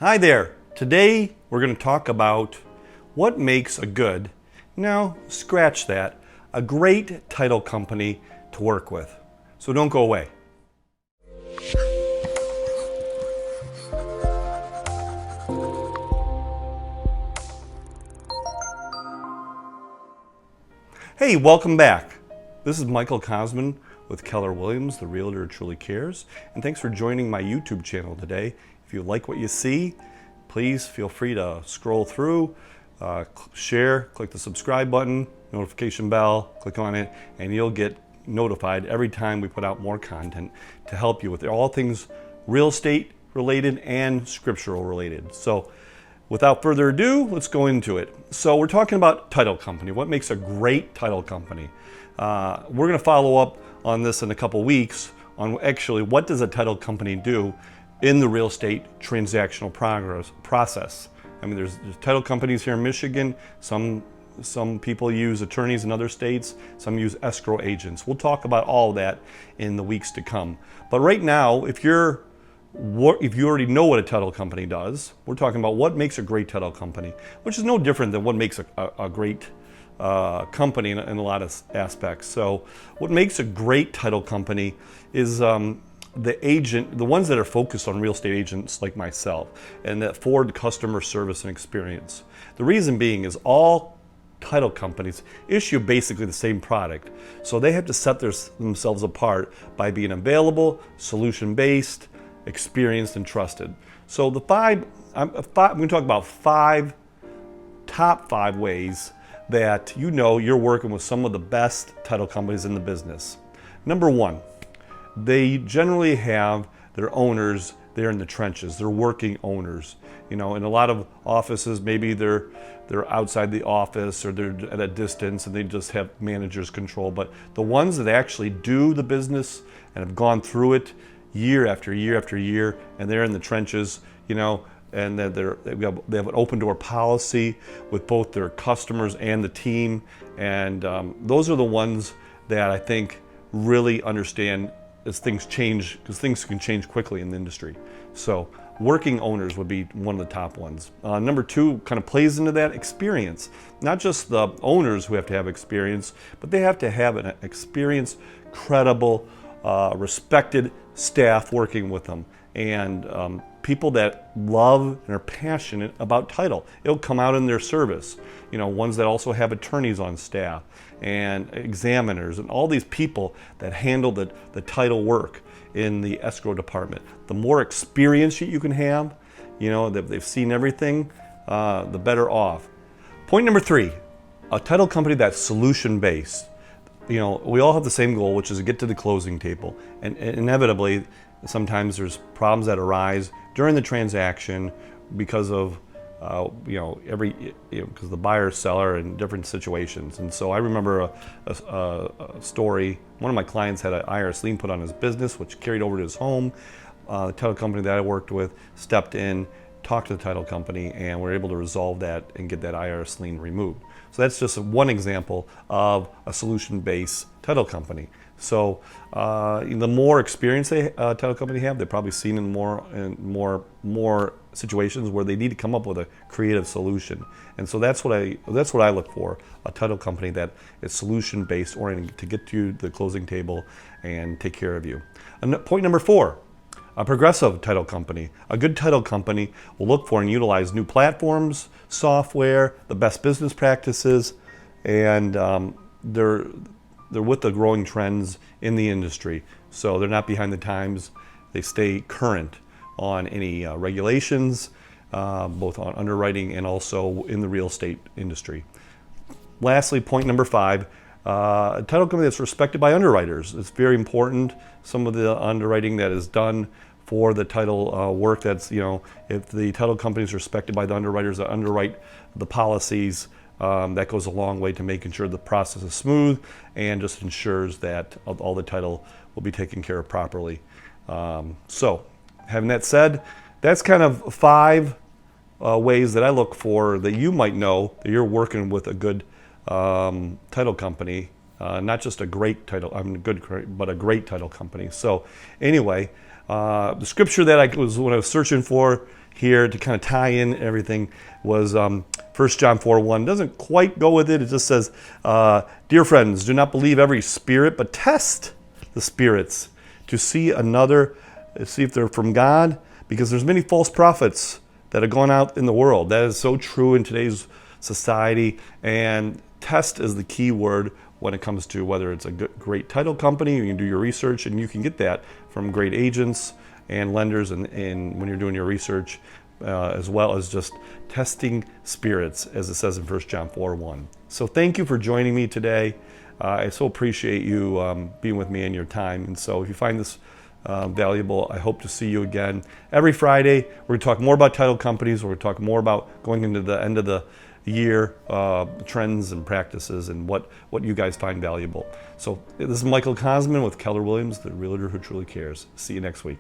Hi there. Today we're going to talk about what makes a good, now scratch that, a great title company to work with. So don't go away. Hey, welcome back. This is Michael Kosman with Keller Williams, the realtor who truly cares, and thanks for joining my YouTube channel today. If you like what you see, please feel free to scroll through, share, click the subscribe button, notification bell, click on it, and you'll get notified every time we put out more content to help you with all things real estate related and scriptural related. So without further ado, let's go into it. So we're talking about title company. What makes a great title company? We're going to follow up on this in a couple weeks on actually what does a title company do in the real estate transactional process. I mean, there's title companies here in Michigan. Some people use attorneys in other states. Some use escrow agents. We'll talk about all of that in the weeks to come. But right now, if you already know what a title company does, we're talking about what makes a great title company, which is no different than what makes a great company in a lot of aspects. So what makes a great title company is the ones that are focused on real estate agents like myself and that forward customer service and experience. The reason being is all title companies issue basically the same product. So they have to set themselves apart by being available, solution-based, experienced, and trusted. So I'm going to talk about top five ways that you're working with some of the best title companies in the business. Number one, they generally have their owners there in the trenches. They're working owners. In a lot of offices, maybe they're outside the office or they're at a distance and they just have managers control. But the ones that actually do the business and have gone through it year after year after year, and they're in the trenches, and that they have an open door policy with both their customers and the team. And those are the ones that I think really understand as things change, because things can change quickly in the industry. So working owners would be one of the top ones. Number two kind of plays into that, experience. Not just the owners who have to have experience, but they have to have an experienced, credible, respected staff working with them, and people that love and are passionate about title. It'll come out in their service. Ones that also have attorneys on staff and examiners and all these people that handle the title work in the escrow department. The more experience you can have, that they've seen everything, the better off. Point number three, a title company that's solution-based. We all have the same goal, which is to get to the closing table. And inevitably, sometimes there's problems that arise during the transaction because of because the buyer, seller, in different situations. And so I remember a story. One of my clients had an IRS lien put on his business, which carried over to his home. The title company that I worked with stepped in, talked to the title company, and were able to resolve that and get that IRS lien removed. So that's just one example of a solution-based title company. So the more experience a title company have, they've probably seen in more situations where they need to come up with a creative solution. And so that's what I look for, a title company that is solution-based oriented to get to the closing table and take care of you. And point number four, a progressive title company. A good title company will look for and utilize new platforms, software, the best business practices, and they're with the growing trends in the industry. So they're not behind the times. They stay current on any regulations, both on underwriting and also in the real estate industry. Lastly, point number five, a title company that's respected by underwriters. It's very important. Some of the underwriting that is done for the title work, that's, if the title company is respected by the underwriters that underwrite the policies, that goes a long way to making sure the process is smooth and just ensures that all the title will be taken care of properly. So having that said, that's kind of five ways that I look for that you might know that you're working with a good title company, not just a great title, but a great title company. So anyway, The scripture that when I was searching for here to kind of tie in everything was 1 John 4:1. Doesn't quite go with it. It just says, "Dear friends, do not believe every spirit, but test the spirits to see if they're from God, because there's many false prophets that are going out in the world." That is so true in today's society. And test is the key word when it comes to whether it's a great title company. You can do your research, and you can get that from great agents and lenders, and when you're doing your research, as well as just testing spirits, as it says in 1 John 4:1. So thank you for joining me today. I so appreciate you being with me and your time. And so if you find this valuable, I hope to see you again. Every Friday, we're going to talk more about title companies. We're going to talk more about going into the end of the year, trends and practices, and what you guys find valuable. So this is Michael Kosman with Keller Williams, the realtor who truly cares. See you next week.